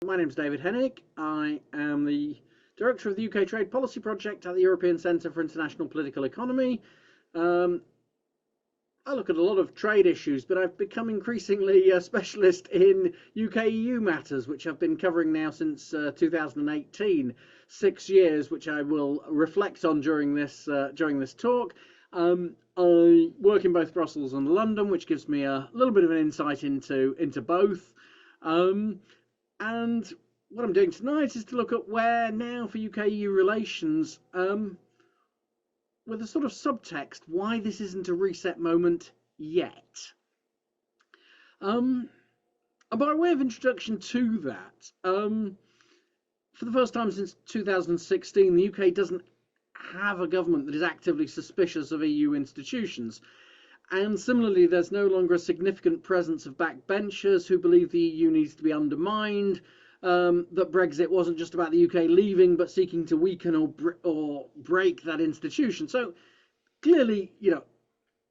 My name is David Henig. I am the Director of the UK Trade Policy Project at the European Centre for International Political Economy. Um, I look at a lot of trade issues, but I've become increasingly a specialist in UK-EU matters, which I've been covering now since 2018, 6 years, which I will reflect on during this talk. I work in both Brussels and London, which gives me a little bit of an insight into both. Um, and what I'm doing tonight is to look at where now for UK-EU relations, with a sort of subtext, why this isn't a reset moment yet. And by way of introduction to that, for the first time since 2016, the UK doesn't have a government that is actively suspicious of EU institutions. And similarly, there's no longer a significant presence of backbenchers who believe the EU needs to be undermined, that Brexit wasn't just about the UK leaving, but seeking to weaken or break that institution. So clearly,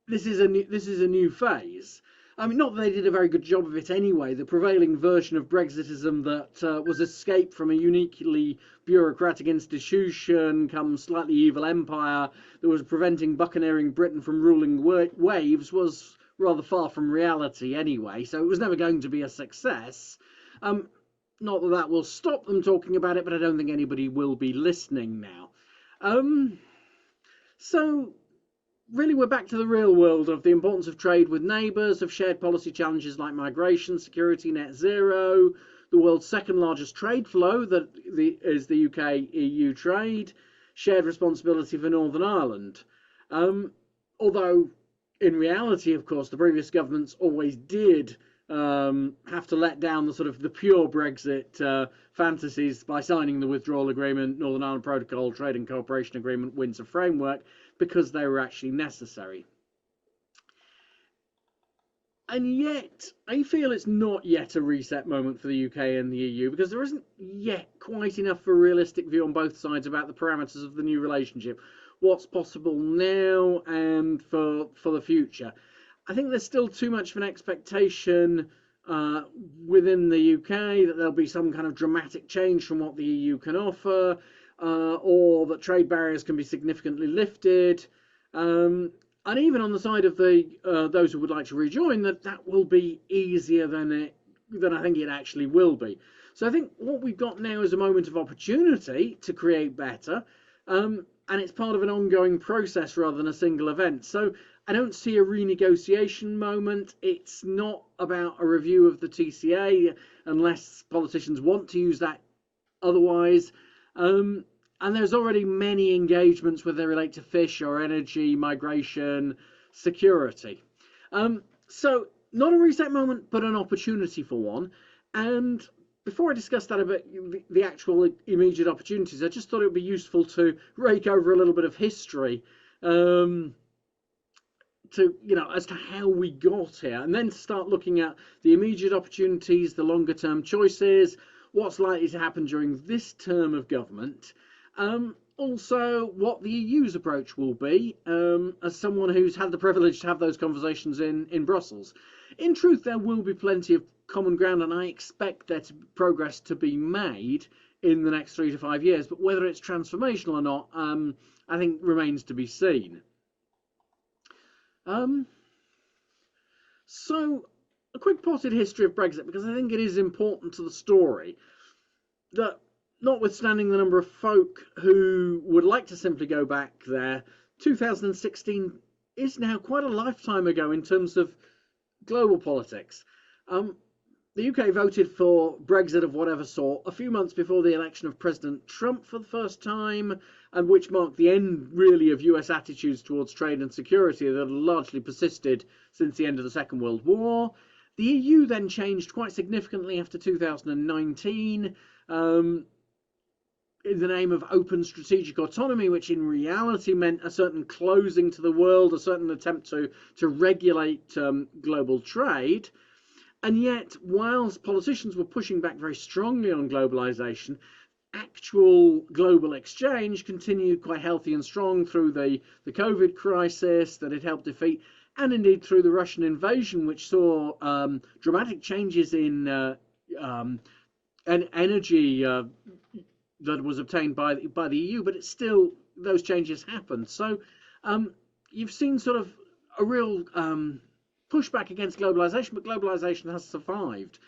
this is a new phase. I mean, not that they did a very good job of it anyway. The prevailing version of Brexitism that was escape from a uniquely bureaucratic institution, come slightly evil empire that was preventing buccaneering Britain from ruling waves was rather far from reality anyway. So it was never going to be a success. Not that that will stop them talking about it, but I don't think anybody will be listening now. So really, we're back to the real world of the importance of trade with neighbours, of shared policy challenges like migration, security, net zero, the world's second largest trade flow that is the UK-EU trade, shared responsibility for Northern Ireland. Although, in reality, of course, the previous governments always did have to let down the pure Brexit fantasies by signing the withdrawal agreement, Northern Ireland Protocol, Trade and Cooperation Agreement, Windsor Framework, because they were actually necessary. And yet, I feel it's not yet a reset moment for the UK and the EU, because there isn't yet quite enough of a realistic view on both sides about the parameters of the new relationship, what's possible now and for the future. I think there's still too much of an expectation within the UK that there'll be some kind of dramatic change from what the EU can offer, or that trade barriers can be significantly lifted, and even on the side of those who would like to rejoin, that will be easier than I think it actually will be. So I think what we've got now is a moment of opportunity to create better, and it's part of an ongoing process rather than a single event. So I don't see a renegotiation moment. It's not about a review of the TCA unless politicians want to use that otherwise. And there's already many engagements whether they relate to fish or energy, migration, security. So not a reset moment, but an opportunity for one. And before I discuss that a bit, the actual immediate opportunities, I just thought it would be useful to rake over a little bit of history, as to how we got here, and then to start looking at the immediate opportunities, the longer term choices, what's likely to happen during this term of government. Also, what the EU's approach will be, as someone who's had the privilege to have those conversations in Brussels. In truth, there will be plenty of common ground, and I expect there to progress to be made in the next 3 to 5 years. But whether it's transformational or not, I think remains to be seen. So, a quick potted history of Brexit, because I think it is important to the story that, notwithstanding the number of folk who would like to simply go back there, 2016 is now quite a lifetime ago in terms of global politics. The UK voted for Brexit of whatever sort a few months before the election of President Trump for the first time, and which marked the end, really, of US attitudes towards trade and security that had largely persisted since the end of the Second World War. The EU then changed quite significantly after 2019, in the name of open strategic autonomy, which in reality meant a certain closing to the world, a certain attempt to regulate global trade. And yet, whilst politicians were pushing back very strongly on globalization, actual global exchange continued quite healthy and strong through the COVID crisis that it helped defeat, and indeed through the Russian invasion, which saw dramatic changes in energy that was obtained by the EU, but it's still, those changes happened. So you've seen sort of a real pushback against globalization, but globalization has survived.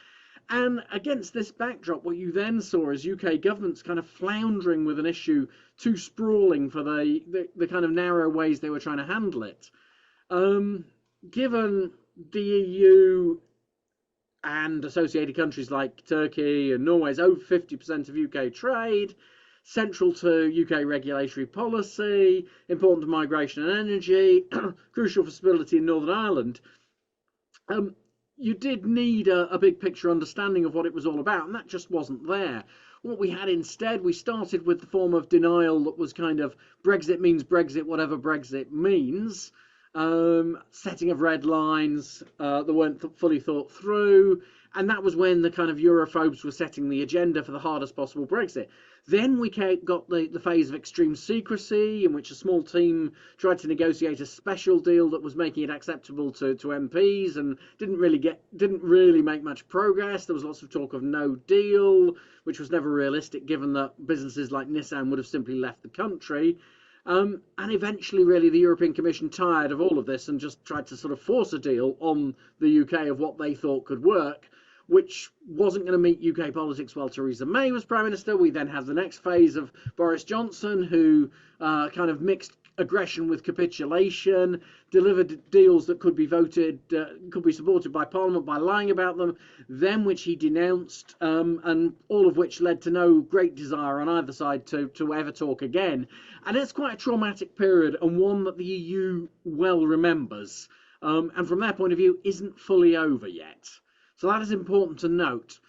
And against this backdrop, what you then saw is UK governments kind of floundering with an issue too sprawling for the kind of narrow ways they were trying to handle it. Given the EU and associated countries like Turkey and Norway is over 50% of UK trade, central to UK regulatory policy, important to migration and energy, crucial for stability in Northern Ireland, you did need a big picture understanding of what it was all about, and that just wasn't there. What we had instead, we started with the form of denial that was kind of Brexit means Brexit, whatever Brexit means, setting of red lines that weren't fully thought through, and that was when the kind of Europhobes were setting the agenda for the hardest possible Brexit. Then we got the phase of extreme secrecy, in which a small team tried to negotiate a special deal that was making it acceptable to MPs, and didn't really make much progress. There was lots of talk of no deal, which was never realistic, given that businesses like Nissan would have simply left the country. And eventually, really, the European Commission tired of all of this and just tried to sort of force a deal on the UK of what they thought could work, which wasn't going to meet UK politics while Theresa May was Prime Minister. We then had the next phase of Boris Johnson, who kind of mixed aggression with capitulation, delivered deals that could be could be supported by Parliament by lying about them, then which he denounced, and all of which led to no great desire on either side to ever talk again. And it's quite a traumatic period, and one that the EU well remembers, and from their point of view isn't fully over yet. So that is important to note.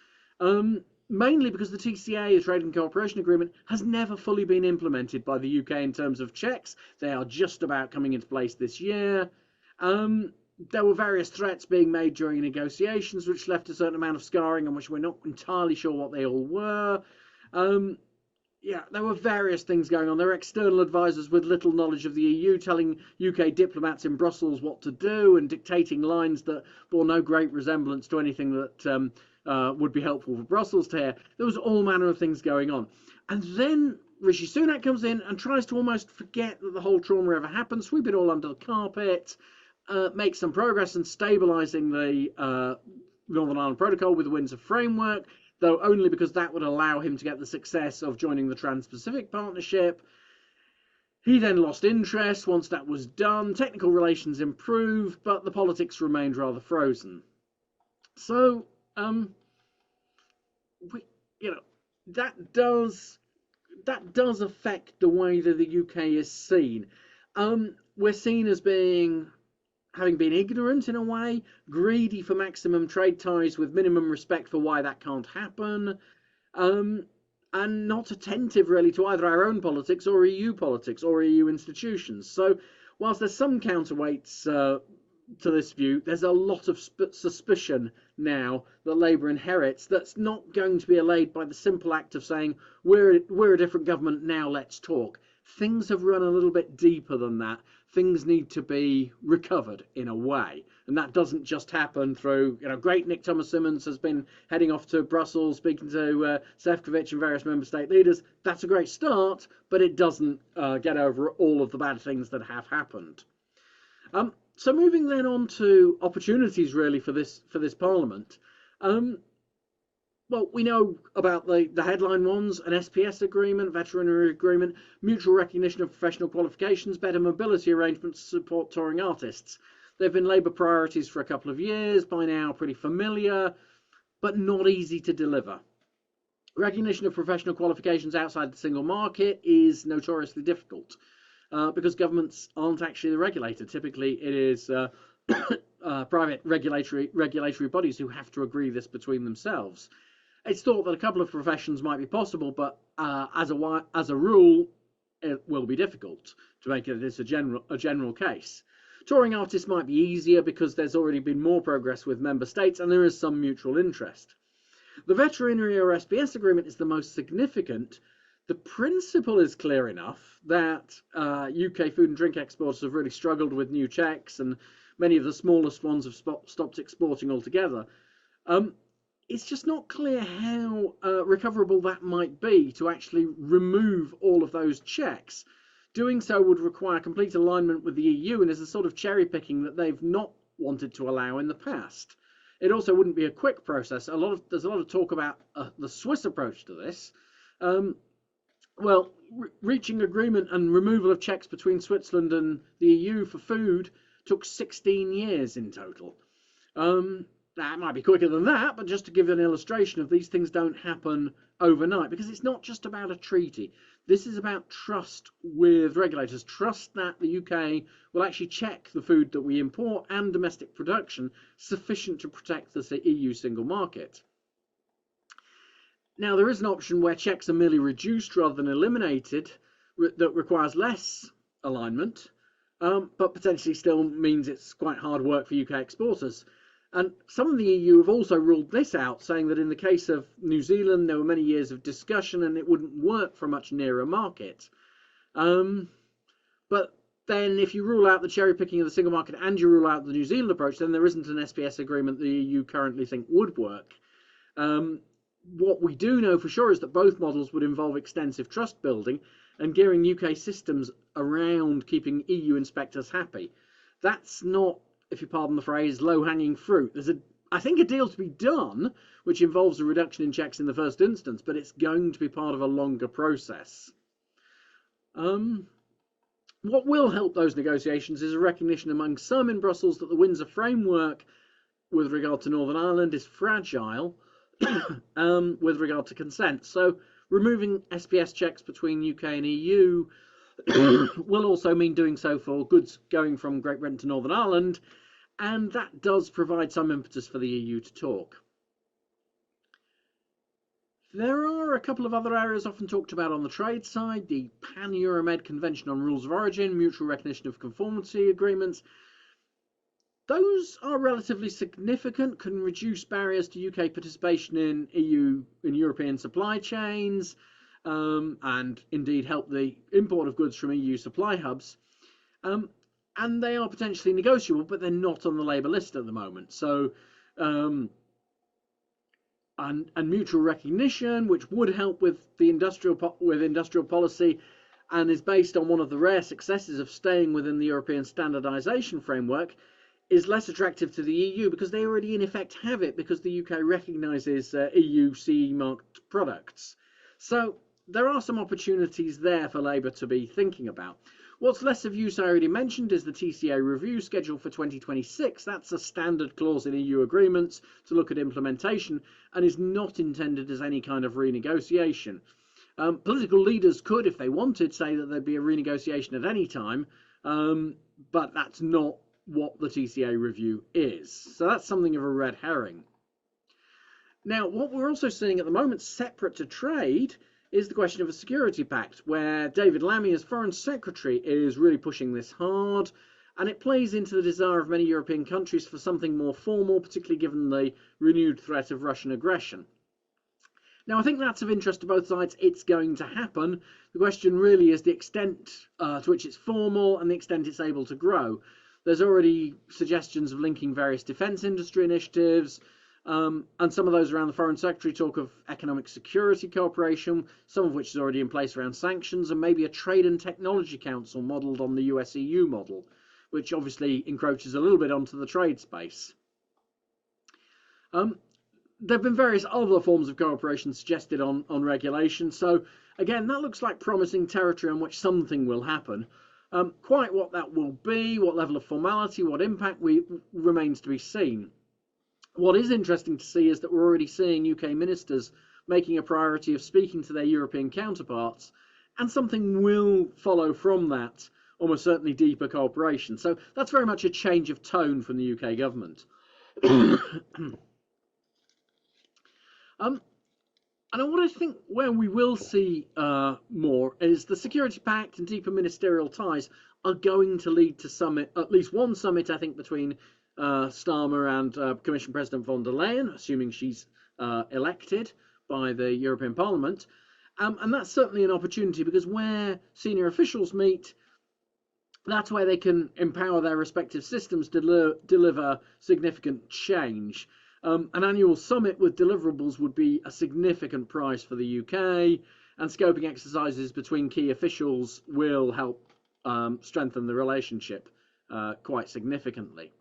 Mainly because the TCA, the Trade and Cooperation Agreement, has never fully been implemented by the UK in terms of checks. They are just about coming into place this year. There were various threats being made during negotiations, which left a certain amount of scarring, and which we're not entirely sure what they all were. Yeah, there were various things going on. There were external advisors with little knowledge of the EU telling UK diplomats in Brussels what to do and dictating lines that bore no great resemblance to anything that would be helpful for Brussels to hear. There was all manner of things going on. And then Rishi Sunak comes in and tries to almost forget that the whole trauma ever happened, sweep it all under the carpet, make some progress in stabilising the Northern Ireland Protocol with the Windsor Framework, though only because that would allow him to get the success of joining the Trans-Pacific Partnership. He then lost interest once that was done. Technical relations improved, but the politics remained rather frozen. So, that does affect the way that the UK is seen. We're seen as having been ignorant in a way, greedy for maximum trade ties with minimum respect for why that can't happen, and not attentive really to either our own politics or EU politics or EU institutions. So whilst there's some counterweights to this view, there's a lot of suspicion now that Labour inherits that's not going to be allayed by the simple act of saying, we're a different government, now let's talk. Things have run a little bit deeper than that. Things need to be recovered in a way, and that doesn't just happen through, great Nick Thomas-Symonds has been heading off to Brussels, speaking to Šefčovič and various member state leaders. That's a great start, but it doesn't get over all of the bad things that have happened. So moving then on to opportunities really for this Parliament. Well, we know about the headline ones: an SPS agreement, veterinary agreement, mutual recognition of professional qualifications, better mobility arrangements to support touring artists. They've been Labour priorities for a couple of years, by now pretty familiar, but not easy to deliver. Recognition of professional qualifications outside the single market is notoriously difficult because governments aren't actually the regulator. Typically, it is private regulatory bodies who have to agree this between themselves. It's thought that a couple of professions might be possible, but as a rule, it will be difficult to make it as a general case. Touring artists might be easier because there's already been more progress with member states and there is some mutual interest. The veterinary or SPS agreement is the most significant. The principle is clear enough that UK food and drink exporters have really struggled with new checks, and many of the smallest ones have stopped exporting altogether. it's just not clear how recoverable that might be to actually remove all of those checks. Doing so would require complete alignment with the EU and is a sort of cherry picking that they've not wanted to allow in the past. It also wouldn't be a quick process. There's a lot of talk about the Swiss approach to this. Well, reaching agreement and removal of checks between Switzerland and the EU for food took 16 years in total. That might be quicker than that, but just to give an illustration of these things don't happen overnight, because it's not just about a treaty. This is about trust with regulators, trust that the UK will actually check the food that we import and domestic production sufficient to protect the EU single market. Now, there is an option where checks are merely reduced rather than eliminated that requires less alignment, but potentially still means it's quite hard work for UK exporters. And some of the EU have also ruled this out, saying that in the case of New Zealand, there were many years of discussion and it wouldn't work for a much nearer market. But then if you rule out the cherry picking of the single market and you rule out the New Zealand approach, then there isn't an SPS agreement the EU currently think would work. What we do know for sure is that both models would involve extensive trust building and gearing UK systems around keeping EU inspectors happy. That's not, if you pardon the phrase, low-hanging fruit. There's I think a deal to be done, which involves a reduction in checks in the first instance, but it's going to be part of a longer process. What will help those negotiations is a recognition among some in Brussels that the Windsor framework with regard to Northern Ireland is fragile with regard to consent. So removing SPS checks between UK and EU will also mean doing so for goods going from Great Britain to Northern Ireland, and that does provide some impetus for the EU to talk. There are a couple of other areas often talked about on the trade side: the Pan-Euromed Convention on Rules of Origin, mutual recognition of conformity agreements. Those are relatively significant, can reduce barriers to UK participation in European supply chains, and indeed help the import of goods from EU supply hubs. And they are potentially negotiable, but they're not on the Labour list at the moment. So, and mutual recognition, which would help with the industrial policy, and is based on one of the rare successes of staying within the European standardisation framework, is less attractive to the EU because they already in effect have it, because the UK recognises EU CE marked products. So there are some opportunities there for Labour to be thinking about. What's less of use, I already mentioned, is the TCA review scheduled for 2026. That's a standard clause in EU agreements to look at implementation and is not intended as any kind of renegotiation. Political leaders could, if they wanted, say that there'd be a renegotiation at any time, but that's not what the TCA review is. So that's something of a red herring. Now, what we're also seeing at the moment, separate to trade, is the question of a security pact, where David Lammy, as Foreign Secretary, is really pushing this hard, and it plays into the desire of many European countries for something more formal, particularly given the renewed threat of Russian aggression. Now, I think that's of interest to both sides. It's going to happen. The question really is the extent to which it's formal and the extent it's able to grow. There's already suggestions of linking various defence industry initiatives, and some of those around the Foreign Secretary talk of economic security cooperation, some of which is already in place around sanctions, and maybe a trade and technology council modelled on the US-EU model, which obviously encroaches a little bit onto the trade space. There have been various other forms of cooperation suggested on regulation, so again, that looks like promising territory on which something will happen. Quite what that will be, what level of formality, what impact remains to be seen. What is interesting to see is that we're already seeing UK ministers making a priority of speaking to their European counterparts, and something will follow from that, almost certainly deeper cooperation. So that's very much a change of tone from the UK government. And what I think where we will see more is the Security Pact and deeper ministerial ties are going to lead to at least one summit, I think, between Starmer and Commission President von der Leyen, assuming she's elected by the European Parliament. And that's certainly an opportunity, because where senior officials meet, that's where they can empower their respective systems to deliver significant change. An annual summit with deliverables would be a significant prize for the UK, and scoping exercises between key officials will help strengthen the relationship quite significantly.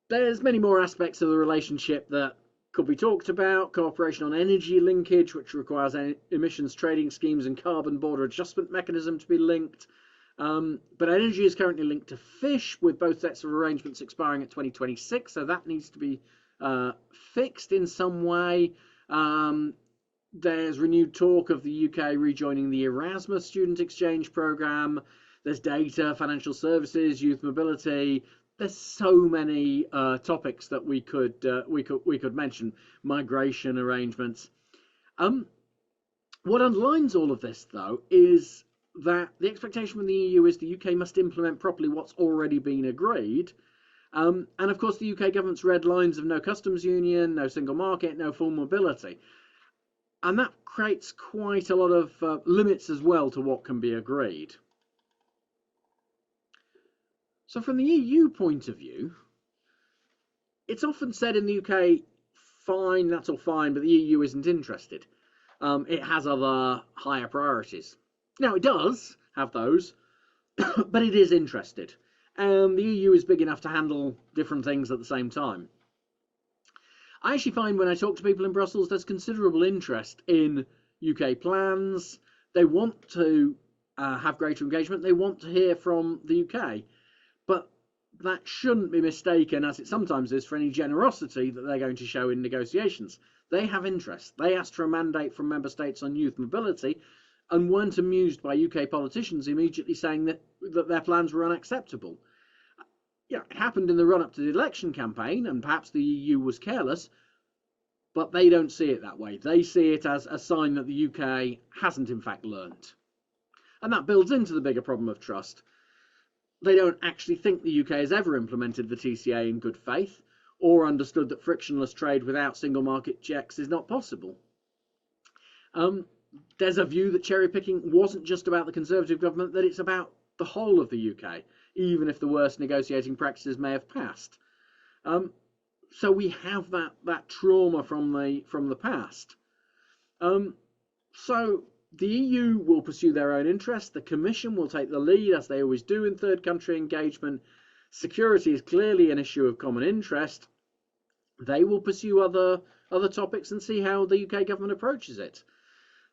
There's many more aspects of the relationship that could be talked about. Cooperation on energy linkage, which requires emissions trading schemes and carbon border adjustment mechanism to be linked. But energy is currently linked to fish, with both sets of arrangements expiring at 2026, so that needs to be fixed in some way. There's renewed talk of the UK rejoining the Erasmus student exchange programme. There's data, financial services, youth mobility. There's so many topics that we could mention. Migration arrangements. What underlines all of this, though, is that the expectation from the EU is the UK must implement properly what's already been agreed. And of course, the UK government's red lines of no customs union, no single market, no full mobility. And that creates quite a lot of limits as well to what can be agreed. So from the EU point of view, it's often said in the UK, fine, that's all fine, but the EU isn't interested. It has other higher priorities. Now, it does have those, but it is interested. The EU is big enough to handle different things at the same time. I actually find when I talk to people in Brussels, there's considerable interest in UK plans. They want to have greater engagement. They want to hear from the UK. But that shouldn't be mistaken, as it sometimes is, for any generosity that they're going to show in negotiations. They have interest. They asked for a mandate from member states on youth mobility and weren't amused by UK politicians immediately saying that their plans were unacceptable. Yeah, it happened in the run-up to the election campaign, and perhaps the EU was careless, but they don't see it that way. They see it as a sign that the UK hasn't in fact learnt. And that builds into the bigger problem of trust. They don't actually think the UK has ever implemented the TCA in good faith, or understood that frictionless trade without single market checks is not possible. There's a view that cherry picking wasn't just about the Conservative government, that it's about the whole of the UK, even if the worst negotiating practices may have passed. So we have that trauma from the past. So the EU will pursue their own interests. The Commission will take the lead, as they always do in third country engagement. Security is clearly an issue of common interest. They will pursue other topics and see how the UK government approaches it.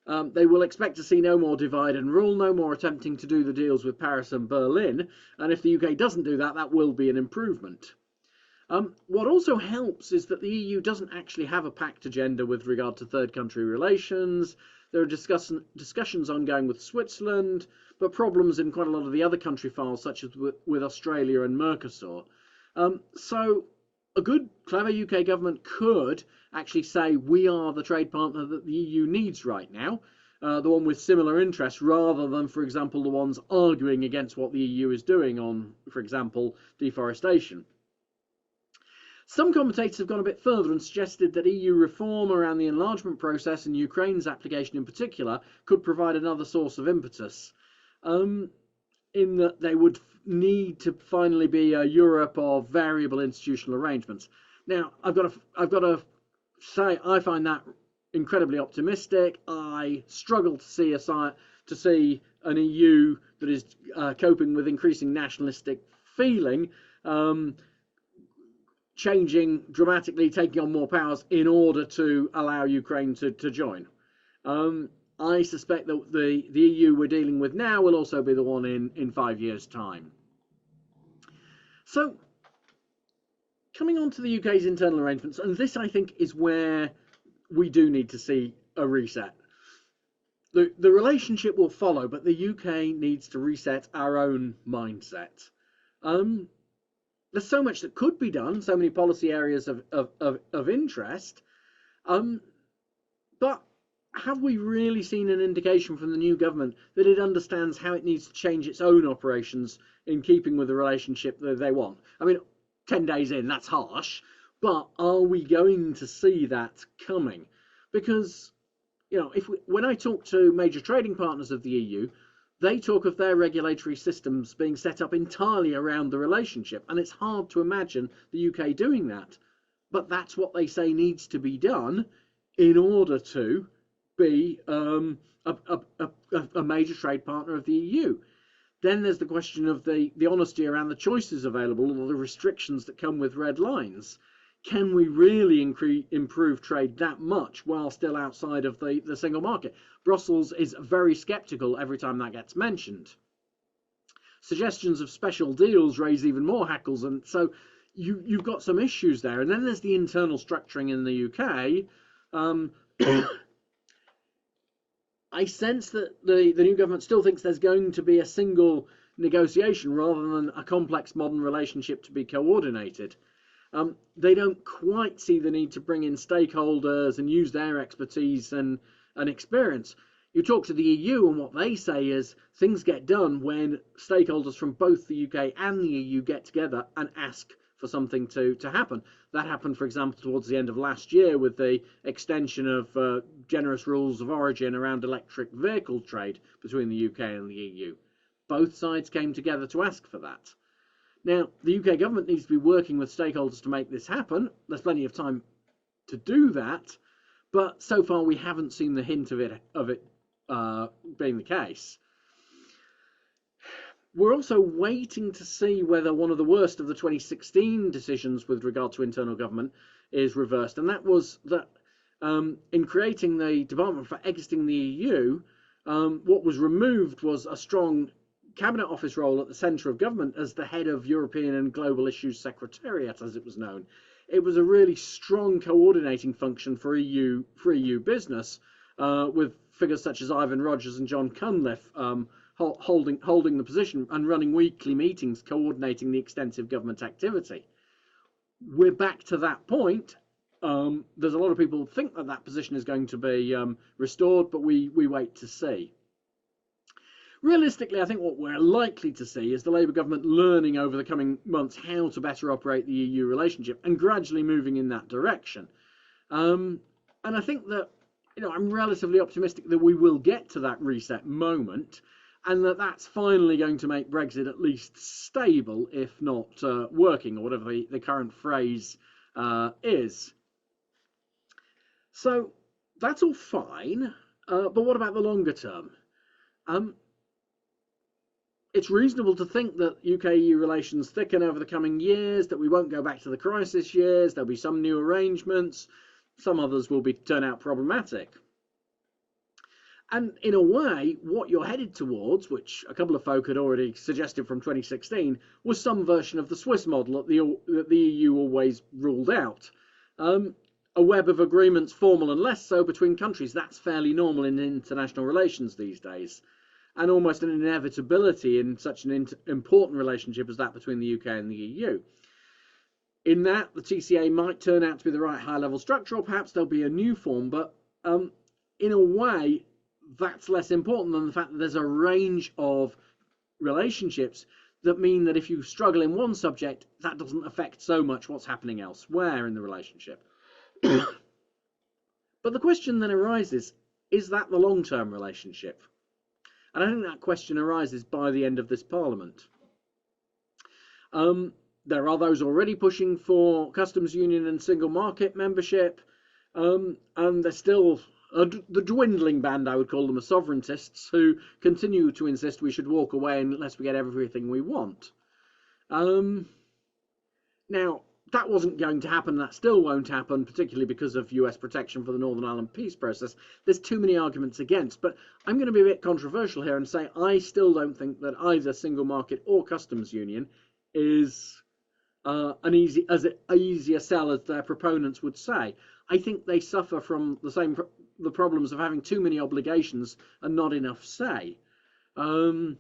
They will expect to see no more divide and rule, no more attempting to do the deals with Paris and Berlin. And if the UK doesn't do that, that will be an improvement. What also helps is that the EU doesn't actually have a pact agenda with regard to third country relations. There are discussions ongoing with Switzerland, but problems in quite a lot of the other country files, such as with Australia and Mercosur. So a good, clever UK government could actually say, we are the trade partner that the EU needs right now, the one with similar interests, rather than, for example, the ones arguing against what the EU is doing on, for example, deforestation. Some commentators have gone a bit further and suggested that EU reform around the enlargement process, and Ukraine's application in particular, could provide another source of impetus, in that they would need to finally be a Europe of variable institutional arrangements. Now, I've got to say, I find that incredibly optimistic. I struggle to see an EU that is coping with increasing nationalistic feeling, changing dramatically, taking on more powers in order to allow Ukraine to join. I suspect that the EU we're dealing with now will also be the one in 5 years' time. So, coming on to the UK's internal arrangements, and this I think is where we do need to see a reset. The relationship will follow, but the UK needs to reset our own mindset. There's so much that could be done, so many policy areas of interest, but have we really seen an indication from the new government that it understands how it needs to change its own operations in keeping with the relationship that they want? I mean, 10 days in, that's harsh, but are we going to see that coming? Because, you know, when I talk to major trading partners of the EU, they talk of their regulatory systems being set up entirely around the relationship, and it's hard to imagine the UK doing that. But that's what they say needs to be done in order to be a major trade partner of the EU. Then there's the question of the honesty around the choices available or the restrictions that come with red lines. Can we really improve trade that much while still outside of the single market? Brussels is very sceptical every time that gets mentioned. Suggestions of special deals raise even more hackles, and so you've got some issues there. And then there's the internal structuring in the UK. I sense that the new government still thinks there's going to be a single negotiation rather than a complex modern relationship to be coordinated. They don't quite see the need to bring in stakeholders and use their expertise and experience. You talk to the EU and what they say is things get done when stakeholders from both the UK and the EU get together and ask for something to happen. That happened, for example, towards the end of last year with the extension of generous rules of origin around electric vehicle trade between the UK and the EU. Both sides came together to ask for that. Now, the UK government needs to be working with stakeholders to make this happen. There's plenty of time to do that, but so far we haven't seen the hint of it being the case. We're also waiting to see whether one of the worst of the 2016 decisions with regard to internal government is reversed, and that was that in creating the Department for Exiting the EU, what was removed was a strong Cabinet Office role at the centre of government as the head of European and Global Issues Secretariat, as it was known. It was a really strong coordinating function for EU business, with figures such as Ivan Rogers and John Cunliffe holding the position and running weekly meetings coordinating the extensive government activity. We're back to that point. There's a lot of people who think that position is going to be restored, but we wait to see. Realistically, I think what we're likely to see is the Labour government learning over the coming months how to better operate the EU relationship and gradually moving in that direction. And I think that, I'm relatively optimistic that we will get to that reset moment, and that's finally going to make Brexit at least stable, if not working, or whatever the current phrase is. So that's all fine, but what about the longer term? It's reasonable to think that UK-EU relations thicken over the coming years, that we won't go back to the crisis years, there'll be some new arrangements, some others will turn out problematic. And in a way, what you're headed towards, which a couple of folk had already suggested from 2016, was some version of the Swiss model that the EU always ruled out. A web of agreements, formal and less so, between countries, that's fairly normal in international relations these days, and almost an inevitability in such an important relationship as that between the UK and the EU. In that, the TCA might turn out to be the right high-level structure, or perhaps there'll be a new form, but in a way, that's less important than the fact that there's a range of relationships that mean that if you struggle in one subject, that doesn't affect so much what's happening elsewhere in the relationship. But the question then arises, is that the long-term relationship? And I think that question arises by the end of this Parliament. There are those already pushing for customs union and single market membership, and there's still the dwindling band, I would call them, of sovereigntists who continue to insist we should walk away unless we get everything we want. Now, that wasn't going to happen, that still won't happen, particularly because of US protection for the Northern Ireland peace process. There's too many arguments against, but I'm going to be a bit controversial here and say I still don't think that either single market or customs union is an easier sell as their proponents would say. I think they suffer from the problems of having too many obligations and not enough say. An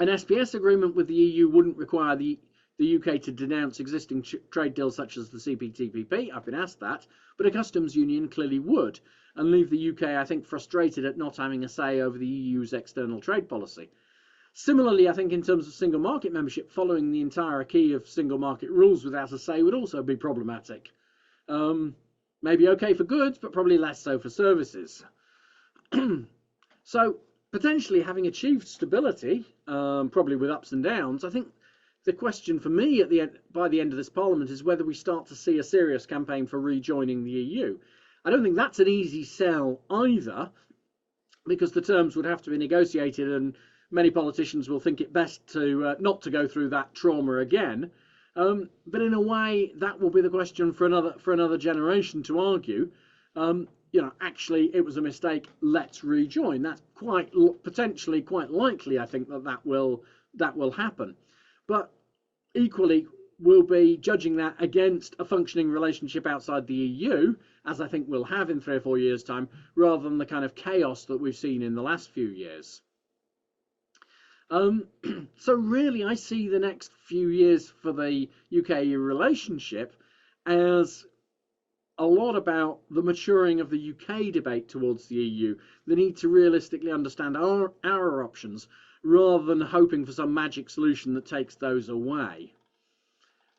SPS agreement with the EU wouldn't require the UK to denounce existing trade deals such as the CPTPP. I've been asked that, but a customs union clearly would, and leave the UK, I think, frustrated at not having a say over the EU's external trade policy. Similarly, I think in terms of single market membership, following the entire key of single market rules without a say would also be problematic. Maybe okay for goods, but probably less so for services. So potentially having achieved stability, probably with ups and downs, I think the question for me at the end, by the end of this Parliament, is whether we start to see a serious campaign for rejoining the EU. I don't think that's an easy sell either, because the terms would have to be negotiated, and many politicians will think it best to not to go through that trauma again. But in a way, that will be the question for another generation to argue. Actually, it was a mistake. Let's rejoin. That's quite potentially quite likely. I think that will happen. But equally, we'll be judging that against a functioning relationship outside the EU, as I think we'll have in 3 or 4 years' time, rather than the kind of chaos that we've seen in the last few years. So really, I see the next few years for the UK-EU relationship as a lot about the maturing of the UK debate towards the EU, the need to realistically understand our options, rather than hoping for some magic solution that takes those away.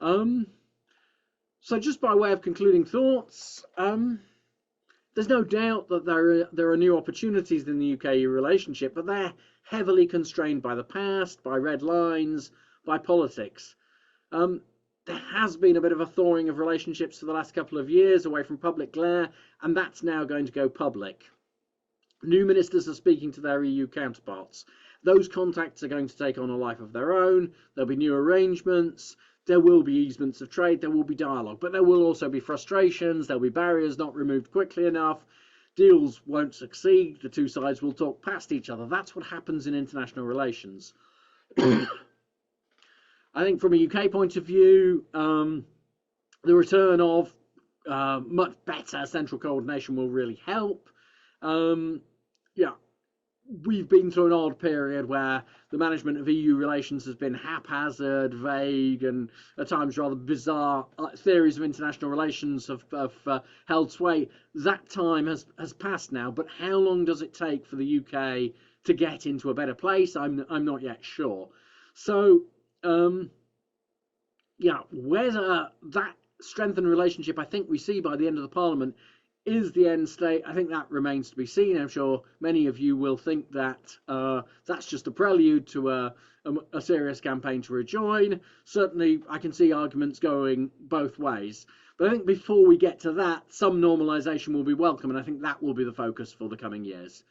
So just by way of concluding thoughts, there's no doubt that there are new opportunities in the UK-EU relationship, but they're heavily constrained by the past, by red lines, by politics. There has been a bit of a thawing of relationships for the last couple of years away from public glare, and that's now going to go public. New ministers are speaking to their EU counterparts. Those contacts are going to take on a life of their own. There'll be new arrangements. There will be easements of trade. There will be dialogue, but there will also be frustrations. There'll be barriers not removed quickly enough. Deals won't succeed. The two sides will talk past each other. That's what happens in international relations. I think from a UK point of view, the return of much better central coordination will really help. We've been through an odd period where the management of EU relations has been haphazard, vague, and at times rather bizarre. Theories of international relations have held sway. That time has passed now, but how long does it take for the UK to get into a better place? I'm not yet sure. So, whether that strengthened relationship I think we see by the end of the Parliament is the end state, I think that remains to be seen. I'm sure many of you will think that that's just a prelude to a serious campaign to rejoin. Certainly, I can see arguments going both ways. But I think before we get to that, some normalisation will be welcome, and I think that will be the focus for the coming years.